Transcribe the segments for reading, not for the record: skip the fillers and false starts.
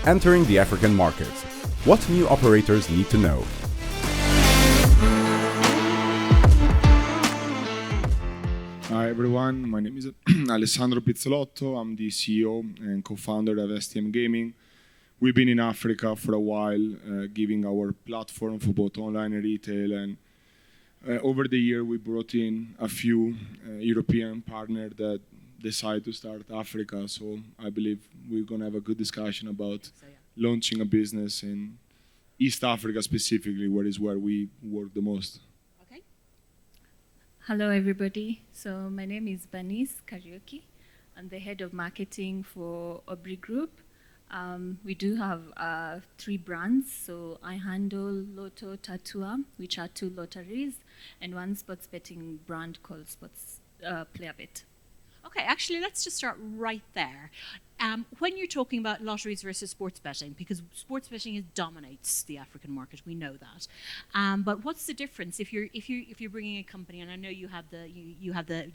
Entering the African market. What new operators need to know. Hi everyone, my name is Alessandro Pizzolotto. I'm the CEO and co-founder of SiGMA. We've been in Africa for a while, giving our platform for both online and retail. And over the year, we brought in a few European partners that decide to start Africa. So I believe we're going to have a good discussion about launching a business in East Africa specifically, where we work the most. Okay. Hello, everybody. So my name is Bernice Karaoke. I'm the head of marketing for Aubrey Group. We do have 3 brands. So I handle Lotto Tatua, which are 2 lotteries, and 1 sports betting brand called Sports Playerbet. Okay, actually, let's just start right there. When you're talking about lotteries versus sports betting, because sports betting dominates the African market, we know that. But what's the difference if you're bringing a company, and I know you have a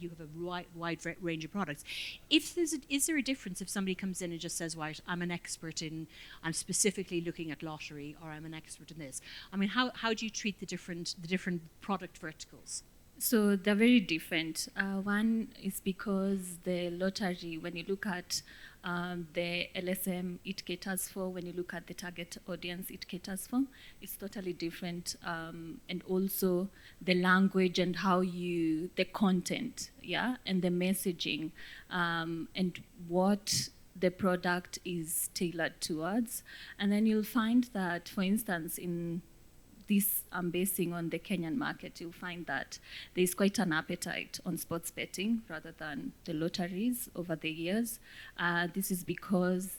wide range of products. Is there a difference if somebody comes in and just says, right, I'm specifically looking at lottery, or I'm an expert in this? I mean, how do you treat the different product verticals? So they're very different. One is because the lottery, when you look at the LSM it caters for, when you look at the target audience it caters for, it's totally different. And also the language and the content, and the messaging, and what the product is tailored towards. And then you'll find that, for instance, in this I'm basing on the Kenyan market, you'll find that there's quite an appetite on sports betting rather than the lotteries over the years. This is because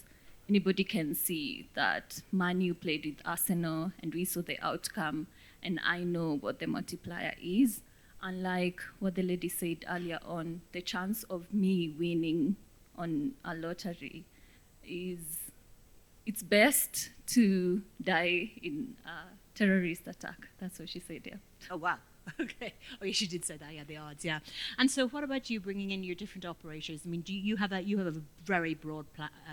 anybody can see that Man U played with Arsenal and we saw the outcome, and I know what the multiplier is. Unlike what the lady said earlier on, the chance of me winning on a lottery it's best to die in terrorist attack. That's what she said, yeah. Oh, wow. Okay. Oh, yeah, she did say that, the odds, yeah. And so what about you bringing in your different operators? I mean, you have a very broad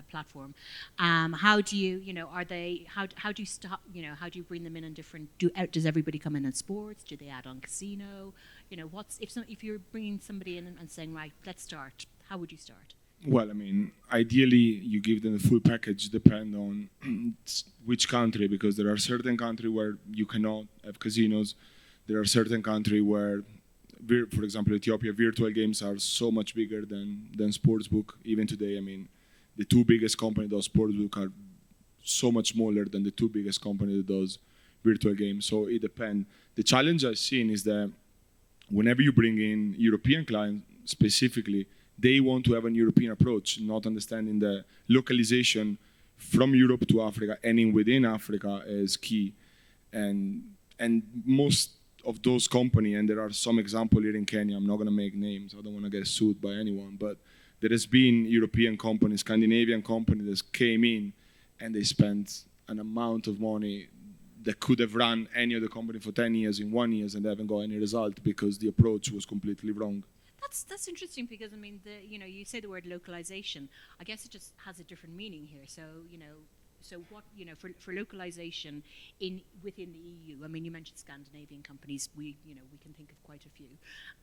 platform. How do you, how do you stop, how do you bring them in on different, does everybody come in on sports? Do they add on casino? If you're bringing somebody in and saying, right, let's start, how would you start? Well, I mean, ideally, you give them the full package, depend on which country, because there are certain countries where you cannot have casinos. There are certain countries where, for example, Ethiopia, virtual games are so much bigger than sportsbook. Even today, I mean, the 2 biggest companies that does sportsbook are so much smaller than the 2 biggest companies that does virtual games. So it depends. The challenge I've seen is that whenever you bring in European clients specifically, they want to have an European approach, not understanding the localization from Europe to Africa and in within Africa is key. And most of those companies, and there are some examples here in Kenya, I'm not going to make names, I don't want to get sued by anyone, but there has been European companies, Scandinavian companies that came in and they spent an amount of money that could have run any other company for 10 years in 1 year and they haven't got any result because the approach was completely wrong. That's interesting because, I mean, you say the word localization. I guess it just has a different meaning here. So, so what, for localization within the EU, I mean, you mentioned Scandinavian companies. We can think of quite a few.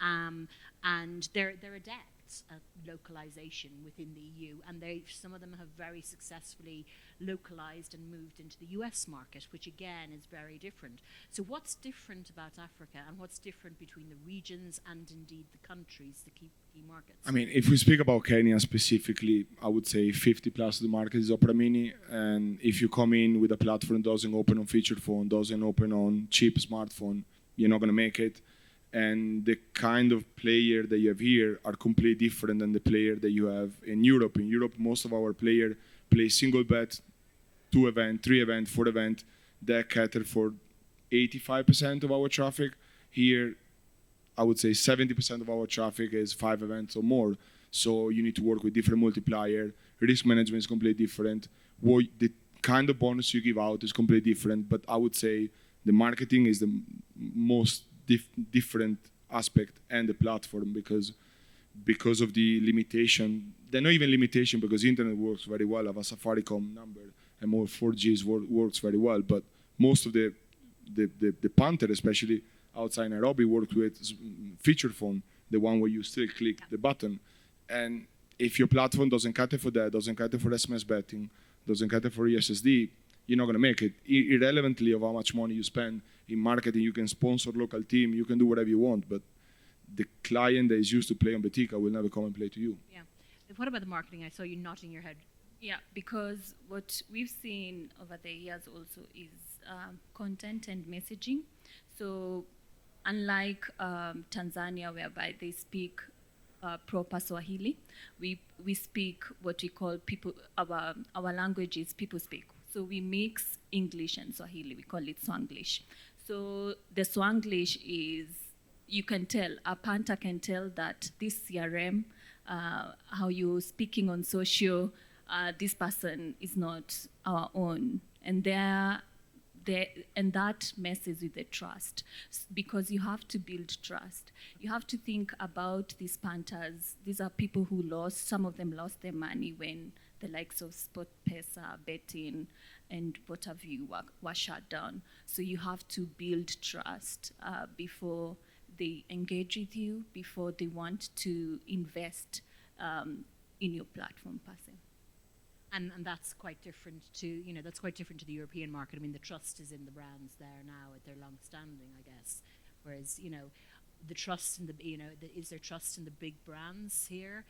And they're adepts at localization within the EU, and some of them have very successfully localized and moved into the US market, which again is very different. So what's different about Africa, and what's different between the regions and indeed the countries, the key markets? I mean, if we speak about Kenya specifically, I would say 50 plus of the market is Opera Mini, and if you come in with a platform that doesn't open on featured phone, doesn't open on cheap smartphone, you're not going to make it. And the kind of player that you have here are completely different than the player that you have in Europe. In Europe, most of our players play single bet, 2 event, 3 event, 4 event, that cater for 85% of our traffic. Here, I would say 70% of our traffic is 5 events or more. So you need to work with different multiplier. Risk management is completely different. The kind of bonus you give out is completely different. But I would say the marketing is the most different aspect and the platform because of the limitation. They're not even limitation because internet works very well. I have a Safaricom number and more 4G works very well. But most of the punter, especially outside Nairobi, works with feature phone, the one where you still click the button. And if your platform doesn't cater for that, doesn't cater for SMS betting, doesn't cater for ESSD, you're not going to make it. Irrelevantly of how much money you spend in marketing, you can sponsor local team, you can do whatever you want, but the client that is used to play on Betika will never come and play to you. Yeah. What about the marketing? I saw you nodding your head. Yeah, because what we've seen over the years also is content and messaging. So unlike Tanzania, whereby they speak proper Swahili, we speak what we call people, our language is people speak. So we mix English and Swahili, we call it Swanglish. So the Swanglish is, you can tell, a punter can tell that this CRM, how you're speaking on social, this person is not our own. And and that messes with the trust, because you have to build trust. You have to think about these punters. These are people who lost, some of them lost their money when the likes of SportPesa, betting, and what have you were shut down. So you have to build trust before they engage with you, before they want to invest in your platform per se. And that's quite different to, that's quite different to the European market. I mean, the trust is in the brands there now, they're long-standing, I guess. Whereas, the trust in is there trust in the big brands here?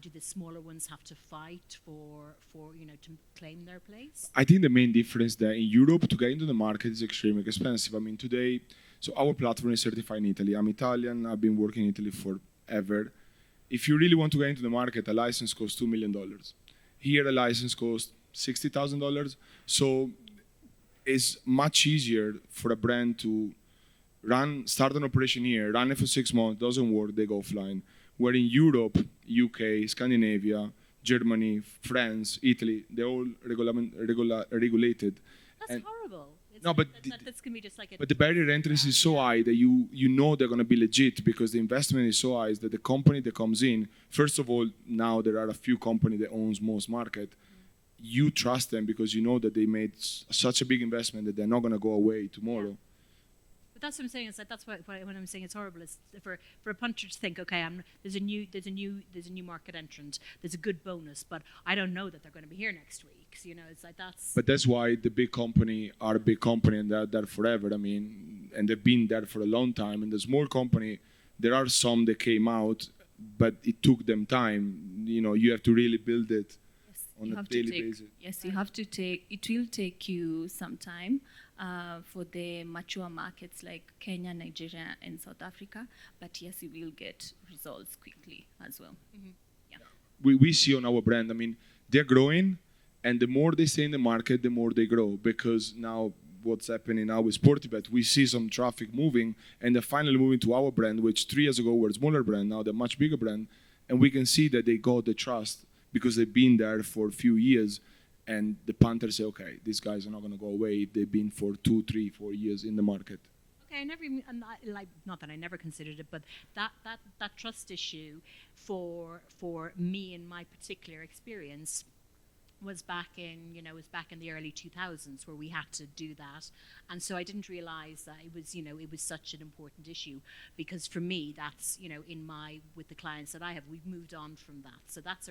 Do the smaller ones have to fight for to claim their place? I think the main difference that in Europe, to get into the market is extremely expensive. I mean, today, so our platform is certified in Italy. I'm Italian, I've been working in Italy forever. If you really want to get into the market, a license costs $2 million. Here, a license costs $60,000. So it's much easier for a brand to start an operation here, run it for 6 months, doesn't work, they go offline. Where in Europe, UK, Scandinavia, Germany, France, Italy, they're all regulated. That's horrible. No, but that's going to be just like but the barrier entry is so high that you know they're going to be legit, because the investment is so high that the company that comes in, first of all, now there are a few companies that owns most market. You trust them because you know that they made such a big investment that they're not going to go away tomorrow. Yeah. But that's what I'm saying. Is that that's what when I'm saying it's horrible is for a punter to think, okay, there's a new market entrant. There's a good bonus, but I don't know that they're going to be here next week. So, it's like that's. But that's why the big company are a big company and they're there forever. I mean, and they've been there for a long time. And the small company, there are some that came out, but it took them time. You have to really build it. On a daily basis. Yes, you have to take. It will take you some time for the mature markets like Kenya, Nigeria, and South Africa. But yes, you will get results quickly as well. Mm-hmm. Yeah. We see on our brand. I mean, they're growing, and the more they stay in the market, the more they grow. Because now, what's happening now with Sportybet, we see some traffic moving, and they're finally moving to our brand, which 3 years ago were a smaller brand. Now they're a much bigger brand, and we can see that they got the trust. Because they've been there for a few years, and the punters say, okay, these guys are not going to go away if they've been for 2, 3, 4 years in the market. Okay, not that I never considered it, but that trust issue for me in my particular experience was back in the early 2000s where we had to do that, and so I didn't realize that it was such an important issue, because for me that's with the clients that I have, we've moved on from that. So that's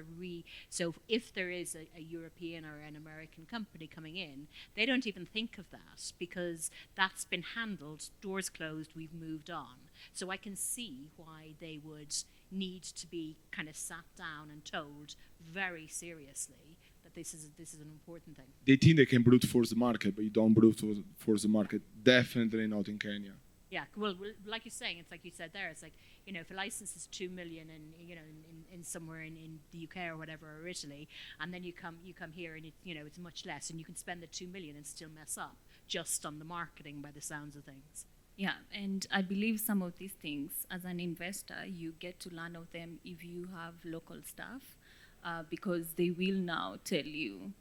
so if there is a European or an American company coming in, they don't even think of that, because that's been handled, doors closed, we've moved on. So I can see why they would need to be kind of sat down and told very seriously that this is an important thing. They think they can brute force the market, but you don't brute force the market. Definitely not in Kenya. Yeah, well, like you're saying, it's like you said there. It's like if a license is $2 million in somewhere in the UK or whatever, or Italy, and then you come here and it's much less, and you can spend the $2 million and still mess up just on the marketing by the sounds of things. Yeah, and I believe some of these things, as an investor, you get to learn of them if you have local staff. Because they will now tell you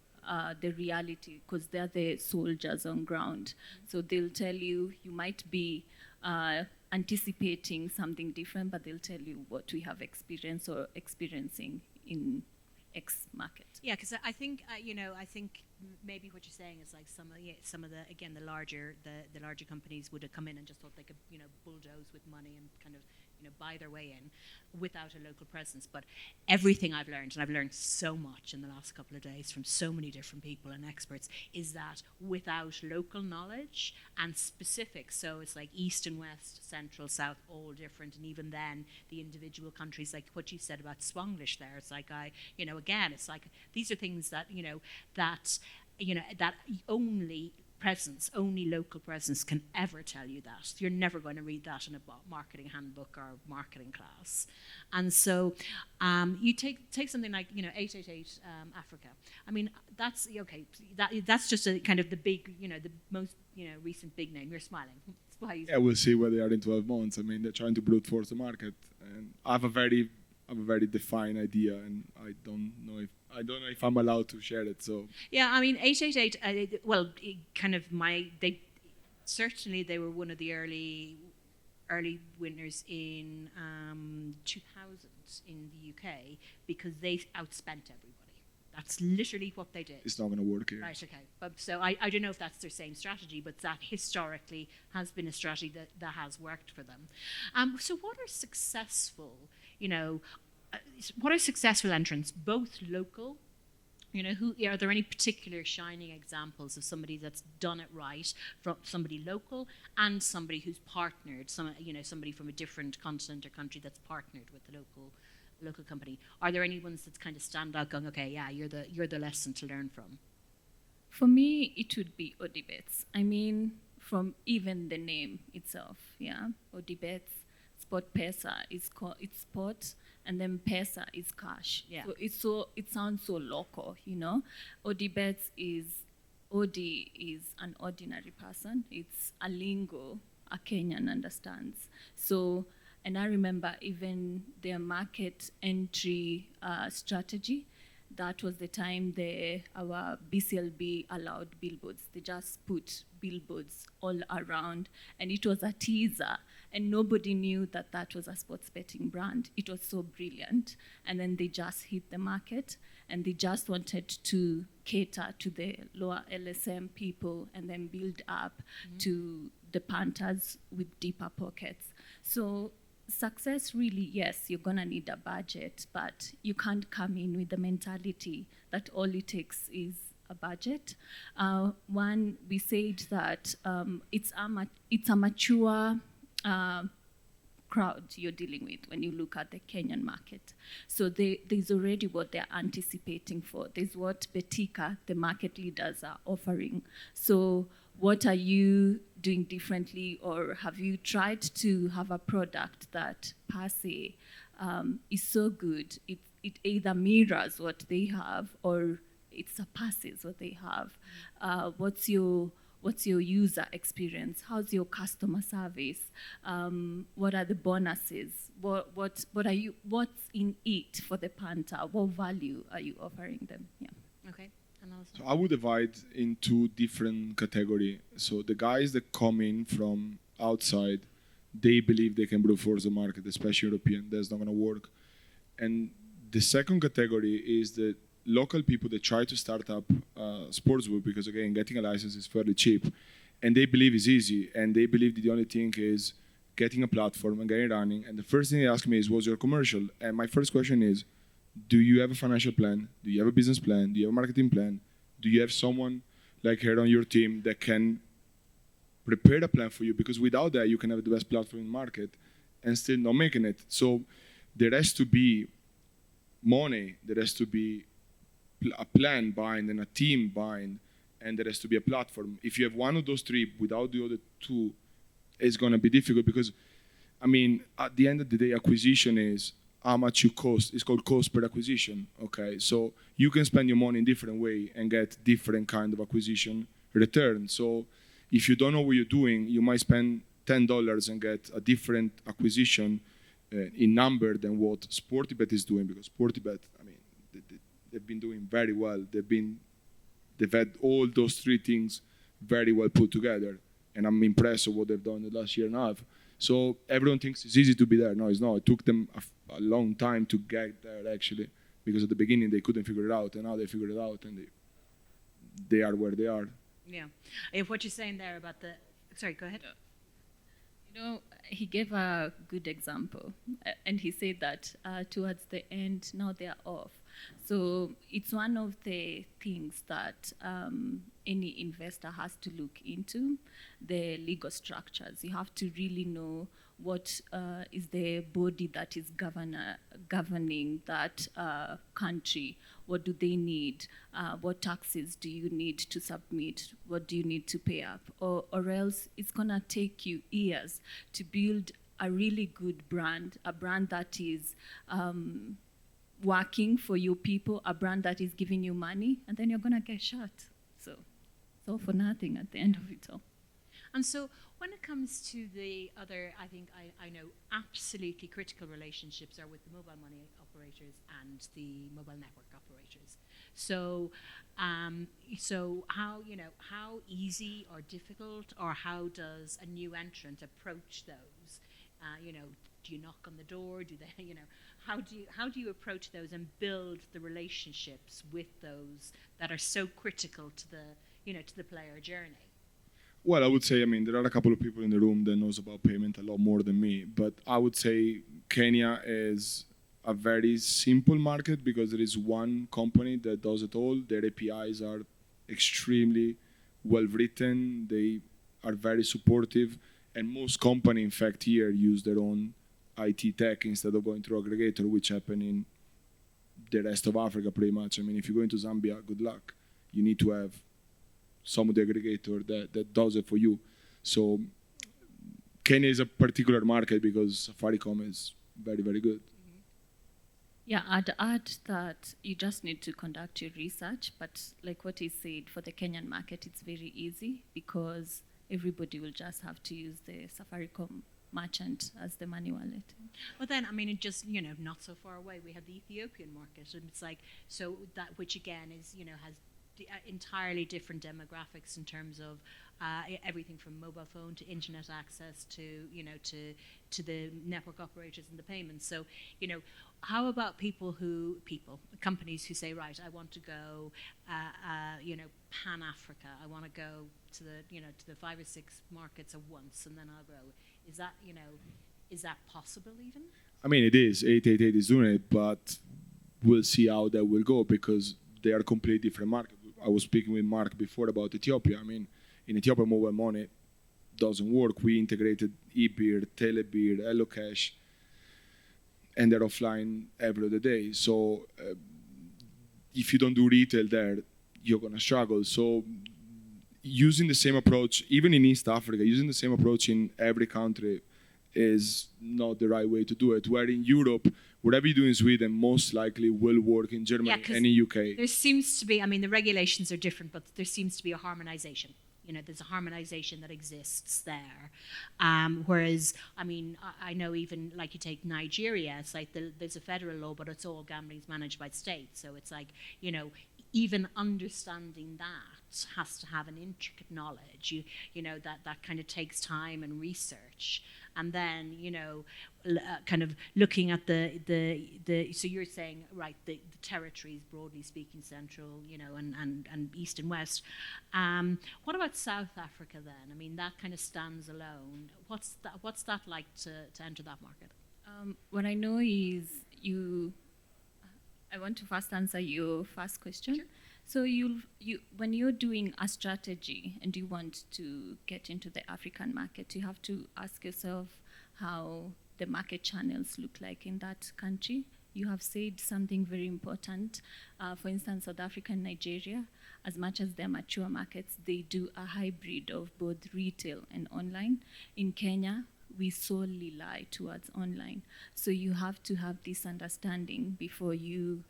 the reality, because they're the soldiers on ground. So they'll tell you might be anticipating something different, but they'll tell you what we have experienced or experiencing in X market. Yeah, because I think maybe what you're saying is like some of the again the larger companies would have come in and just thought they could bulldoze with money and kind of buy their way in without a local presence. But everything I've learned, and I've learned so much in the last couple of days from so many different people and experts, is that without local knowledge and specifics, so it's like East and West, Central, South, all different, and even then the individual countries, like what you said about Swanglish there, it's like again, it's like these are things that that only local presence can ever tell you that. You're never going to read that in a marketing handbook or marketing class. And so you take something like 888 Africa. I mean, that's okay. That's just a kind of the big, the most recent big name. You're smiling. Yeah, we'll see where they are in 12 months. I mean, they're trying to brute force the market, and I have a very defined idea, and I don't know if I'm allowed to share it. So yeah, I mean 888. They were one of the early winners in 2000 in the UK because they outspent everybody. That's literally what they did. It's not going to work here. Right, okay. But so I don't know if that's their same strategy, but that historically has been a strategy that has worked for them. So what are successful, what are successful entrants, both local, who are there any particular shining examples of somebody that's done it right, from somebody local and somebody who's partnered, somebody from a different continent or country that's partnered with the local company? Are there any ones that kind of stand out going, okay, yeah, you're the lesson to learn from? For me, it would be Odibets. I mean, from even the name itself, yeah, Odibets, Sport Pesa it's sport, and then Pesa is cash. Yeah. So it sounds so local, Odibets Odi is an ordinary person. It's a lingo a Kenyan understands. So. And I remember even their market entry strategy. That was the time our BCLB allowed billboards. They just put billboards all around, and it was a teaser, and nobody knew that was a sports betting brand. It was so brilliant, and then they just hit the market, and they just wanted to cater to the lower LSM people and then build up to the punters with deeper pockets. So success, really, yes, you're going to need a budget, but you can't come in with the mentality that all it takes is a budget. We said that it's a mature crowd you're dealing with when you look at the Kenyan market. So there's already what they're anticipating for. There's what Betika, the market leaders, are offering. So what are you doing differently, or have you tried to have a product that per se is so good it either mirrors what they have or it surpasses what they have? What's your user experience? How's your customer service? What are the bonuses? What's in it for the punter? What value are you offering them? Yeah. Okay. So I would divide in two different categories. So the guys that come in from outside, they believe they can brute force the market, especially European. That's not going to work. And the second category is the local people that try to start up sportsbook because, again, getting a license is fairly cheap. And they believe it's easy. And they believe that the only thing is getting a platform and getting it running. And the first thing they ask me is, what's your commercial? And my first question is, do you have a financial plan? Do you have a business plan? Do you have a marketing plan? Do you have someone like her on your team that can prepare a plan for you? Because without that, you can have the best platform in the market and still not making it. So there has to be money, there has to be a plan behind and a team behind, and there has to be a platform. If you have one of those three without the other two, it's going to be difficult because, I mean, at the end of the day, acquisition is how much you cost. It's called cost per acquisition, okay? So you can spend your money in different way and get different kind of acquisition return. So if you don't know what you're doing, you might spend $10 and get a different acquisition in number than what Sportybet is doing, because Sportybet, I mean, they've been doing very well. They've had all those three things very well put together, and I'm impressed with what they've done in the last year and a half. So everyone thinks it's easy to be there. No, it's not. It took them a long time to get there, actually, because at the beginning they couldn't figure it out, and now they figured it out, and they are where they are. Yeah. If what you're saying there about the... Sorry, go ahead. You know, he gave a good example, and he said that towards the end, now they are off. So it's one of the things that any investor has to look into, the legal structures. You have to really know what is the body that is governing that country. What do they need? What taxes do you need to submit? What do you need to pay up? Or else it's going to take you years to build a really good brand, a brand that is working for your people, a brand that is giving you money, and then you're going to get shut. So it's all for nothing at the end of it all. And so when it comes to the other, I think I know absolutely critical relationships are with the mobile money operators and the mobile network operators. So, so how easy or difficult, or how does a new entrant approach those? Do you knock on the door? Do they, how do you approach those and build the relationships with those that are so critical to the player journey? Well, I would say, there are a couple of people in the room that knows about payment a lot more than me, but I would say Kenya is a very simple market because there is one company that does it all. Their APIs are extremely well written. They are very supportive, and most companies, in fact, here use their own IT tech instead of going through aggregator, which happen in the rest of Africa pretty much. If you go into Zambia, good luck. You need to have some of the aggregator that does it for you. So Kenya is a particular market because Safaricom is very, very good. Yeah, I'd add that you just need to conduct your research, but like what he said, for the Kenyan market, it's very easy because everybody will just have to use the Safaricom merchant as the money wallet. Well, then, it just, not so far away, we have the Ethiopian market, and it's like, so that, which again is, has entirely different demographics in terms of everything from mobile phone to internet access to to the network operators and the payments. So how about companies who say, right, I want to go pan Africa, I want to go to the to the 5 or 6 markets at once, and then I'll grow. Is that possible even? It is. 888 is doing it, but we'll see how that will go because they are completely different markets. I was speaking with Mark before about Ethiopia. In Ethiopia, mobile money doesn't work. We integrated eBeard, Telebeard, HelloCash, and they're offline every other day. So if you don't do retail there, you're going to struggle. So using the same approach, even in East Africa, using the same approach in every country is not the right way to do it. Where in Europe, whatever you do in Sweden most likely will work in Germany and in UK. There seems to be, the regulations are different, but there seems to be a harmonization. There's a harmonization that exists there. Whereas, I know even like you take Nigeria, it's like there's a federal law, but it's all gambling is managed by the state. So it's like, even understanding that has to have an intricate knowledge. That kind of takes time and research. And then, kind of looking at the so you're saying, right, the territories, broadly speaking, central, and east and west. What about South Africa then? That kind of stands alone. What's that like to enter that market? What I know is I want to first answer your first question. Sure. So when you're doing a strategy and you want to get into the African market, you have to ask yourself how the market channels look like in that country. You have said something very important. For instance, South Africa and Nigeria, as much as they're mature markets, they do a hybrid of both retail and online. In Kenya, we solely lie towards online. So you have to have this understanding before you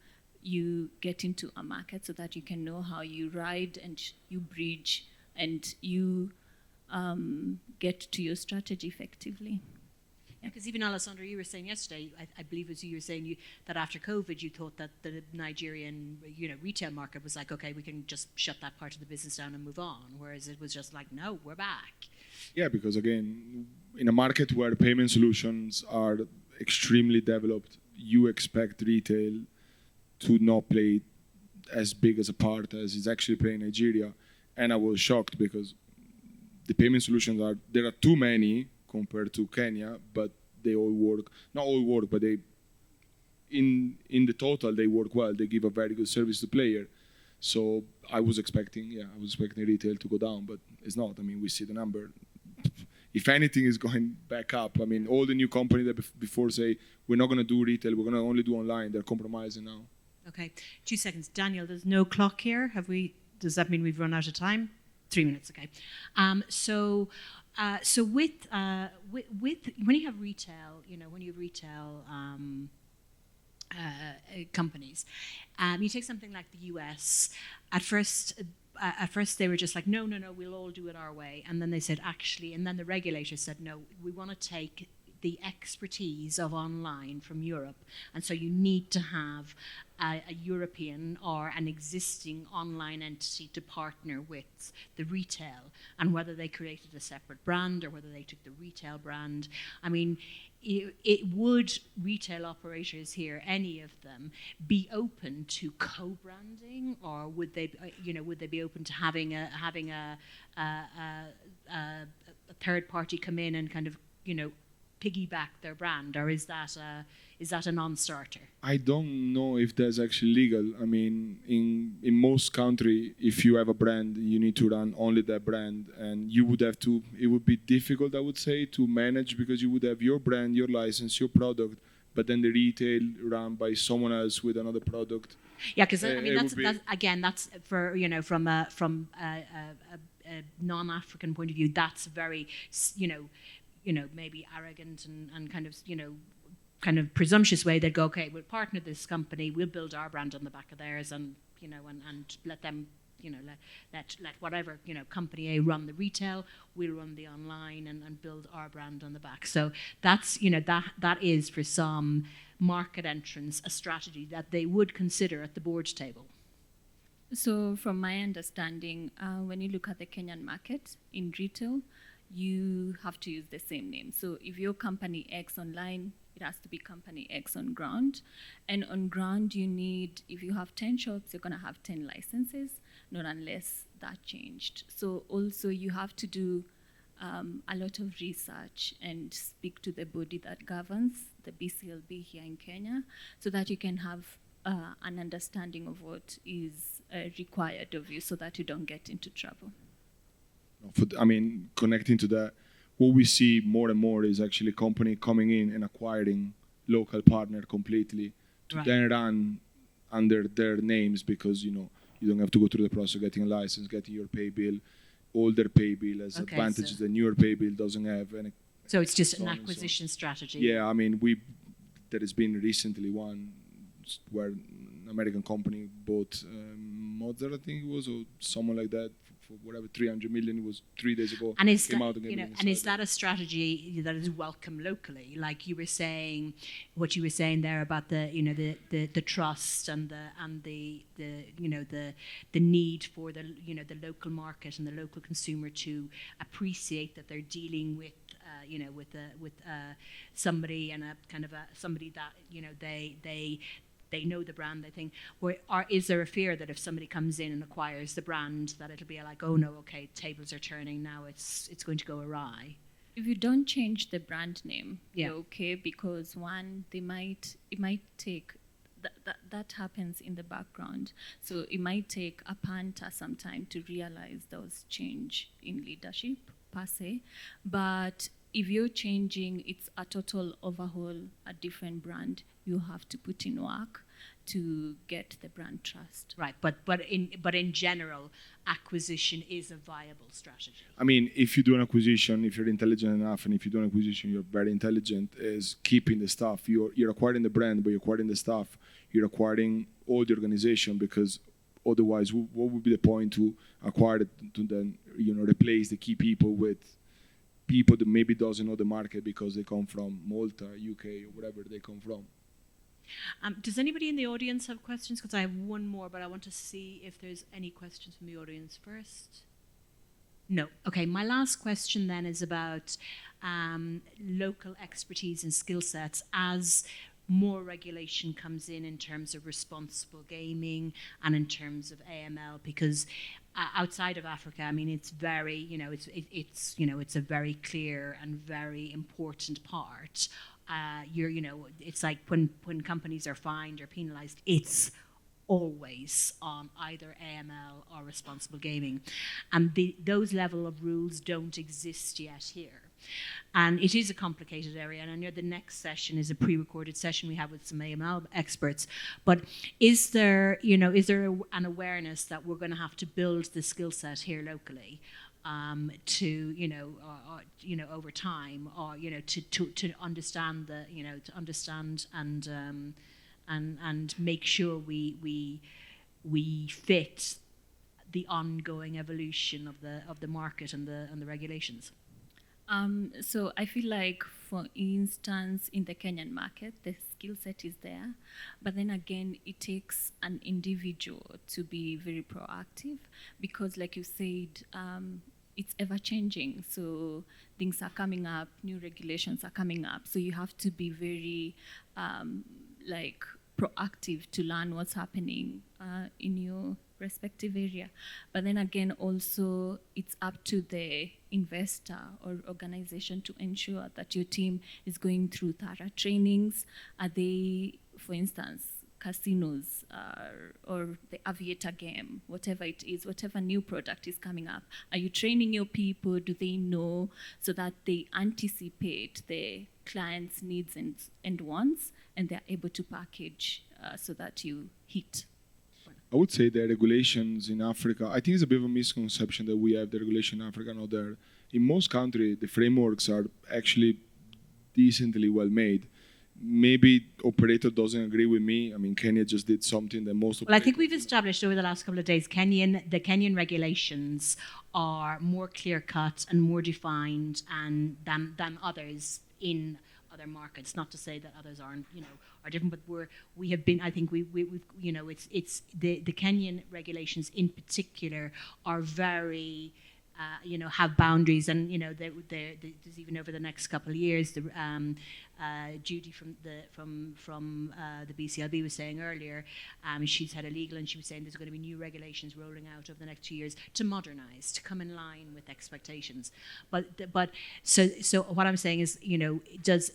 get into a market so that you can know how you ride and you bridge and you get to your strategy effectively. Because even Alessandro, you were saying yesterday, I believe it was you were saying that after COVID, you thought that the Nigerian retail market was like, okay, we can just shut that part of the business down and move on, whereas it was just like, no, we're back. Yeah, because again, in a market where payment solutions are extremely developed, you expect retail to not play as big as a part as it's actually playing in Nigeria. And I was shocked because the payment solutions there are too many compared to Kenya, but they all work. Not all work, but they in the total they work well. They give a very good service to player. So I was expecting retail to go down, but it's not. I mean, we see the number. If anything, is going back up. I mean, all the new companies that before say we're not going to do retail, we're going to only do online. They're compromising now. Okay, 2 seconds, Daniel. There's no clock here. Does that mean we've run out of time? 3 minutes. Okay. So with when you have retail, companies, you take something like the US. At first they were just like, no, we'll all do it our way. And then they said, actually, and then the regulators said, no, we want to take the expertise of online from Europe. And so you need to have a European or an existing online entity to partner with the retail. And whether they created a separate brand or whether they took the retail brand. I mean, would retail operators here, any of them, be open to co-branding, or would they be open to having a third party come in and kind of piggyback their brand, or is that a non-starter? I don't know if that's actually legal. I mean, in most countries, if you have a brand, you need to run only that brand, and you would have to. It would be difficult, I would say, to manage because you would have your brand, your license, your product, but then the retail run by someone else with another product. Yeah, because I mean that's for from a non-African point of view, that's very maybe arrogant and kind of presumptuous way. They'd go, okay, we'll partner this company, we'll build our brand on the back of theirs, and and let them let whatever company A run the retail, we'll run the online and build our brand on the back. So that's that is for some market entrants a strategy that they would consider at the board table. So from my understanding, when you look at the Kenyan market in retail, you have to use the same name. So if you're company X online, it has to be company X on ground. And on ground, you need, if you have 10 shops, you're going to have 10 licenses, not unless that changed. So also you have to do a lot of research and speak to the body that governs the BCLB here in Kenya, so that you can have an understanding of what is required of you, so that you don't get into trouble. Connecting to that, what we see more and more is actually company coming in and acquiring local partner completely to then run under their names, because you don't have to go through the process of getting a license, getting your pay bill. Older pay bill has advantages that newer pay bill doesn't have. So it's just an acquisition strategy. Yeah, there has been recently one where an American company bought Mozart, I think it was, or someone like that, for whatever, 300 million. It was 3 days ago. And is that a strategy that is welcome locally? Like you were saying, what you were saying there about the trust and the need for the local market and the local consumer to appreciate that they're dealing with somebody and a kind of somebody that they know the brand, they think, or is there a fear that if somebody comes in and acquires the brand, that it'll be like, oh no, okay, tables are turning now, it's going to go awry? If you don't change the brand name, you're okay, because one, it might take, that happens in the background. So it might take a punter some time to realize there was change in leadership per se, but if you're changing, it's a total overhaul, a different brand. You have to put in work to get the brand trust. Right, but in general, acquisition is a viable strategy. I mean, if you do an acquisition, if you're intelligent enough, and if you do an acquisition, you're very intelligent, is keeping the staff. You're acquiring the brand, but you're acquiring the staff. You're acquiring all the organization, because otherwise, what would be the point to acquire it to then replace the key people with people that maybe doesn't know the market because they come from Malta, UK, or wherever they come from. Does anybody in the audience have questions? Because I have one more, but I want to see if there's any questions from the audience first. No. Okay, my last question then is about local expertise and skill sets as more regulation comes in terms of responsible gaming and in terms of AML, because outside of Africa, I mean, it's very, it's a very clear and very important part. It's like when companies are fined or penalized, it's always on either AML or responsible gaming, and those level of rules don't exist yet here. And it is a complicated area, and I know the next session is a pre-recorded session we have with some AML experts. But is there an awareness that we're going to have to build the skill set here locally to over time, or to understand and make sure we fit the ongoing evolution of the market and the regulations? So I feel like, for instance, in the Kenyan market, the skill set is there, but then again, it takes an individual to be very proactive, because, like you said, it's ever changing. So things are coming up, new regulations are coming up. So you have to be very proactive to learn what's happening in your respective area. But then again, also, it's up to the investor or organization to ensure that your team is going through thorough trainings. Are they, for instance, casinos or the aviator game, whatever it is, whatever new product is coming up, are you training your people? Do they know, so that they anticipate the client's needs and wants, and they're able to package so that you hit? I would say the regulations in Africa, I think it's a bit of a misconception that we have the regulation in Africa not there. In most countries, the frameworks are actually decently well made. Maybe operator doesn't agree with me. I mean, Kenya just did something that most. Well, I think we've established over the last couple of days, the Kenyan regulations are more clear cut and more defined than others in other markets. Not to say that others aren't, are different, but we have been. I think we've it's the Kenyan regulations in particular are very. Have boundaries, and there's even over the next couple of years. Judy from the BCLB was saying earlier, she's had a legal, and she was saying there's going to be new regulations rolling out over the next 2 years to modernise, to come in line with expectations. So what I'm saying is, does.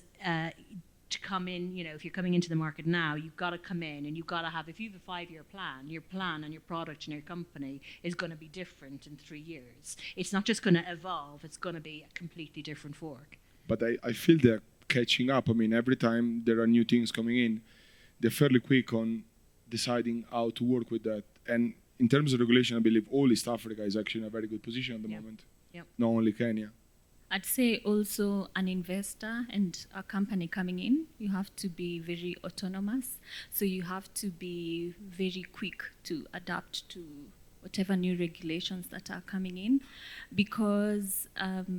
To come in, if you're coming into the market now, you've got to come in and you've got to have, if you have a 5-year plan, your plan and your product and your company is going to be different in 3 years. It's not just going to evolve, it's going to be a completely different fork. But I feel they're catching up. I mean, every time there are new things coming in, they're fairly quick on deciding how to work with that. And in terms of regulation, I believe all East Africa is actually in a very good position at the moment. Yep. Not only Kenya. I'd say also an investor and a company coming in, you have to be very autonomous. So you have to be very quick to adapt to whatever new regulations that are coming in, because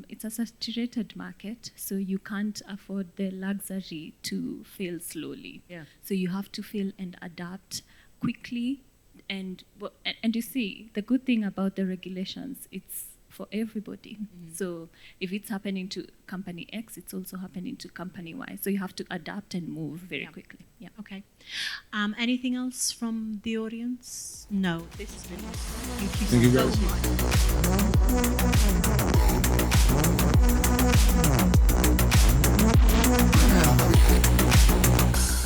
it's a saturated market, so you can't afford the luxury to fail slowly. Yeah. So you have to fail and adapt quickly. And you see, the good thing about the regulations, it's for everybody. Mm-hmm. So if it's happening to company X, it's also happening to company Y. So you have to adapt and move very quickly. Yeah. Okay. Anything else from the audience? No. This has been awesome. Thank you so much.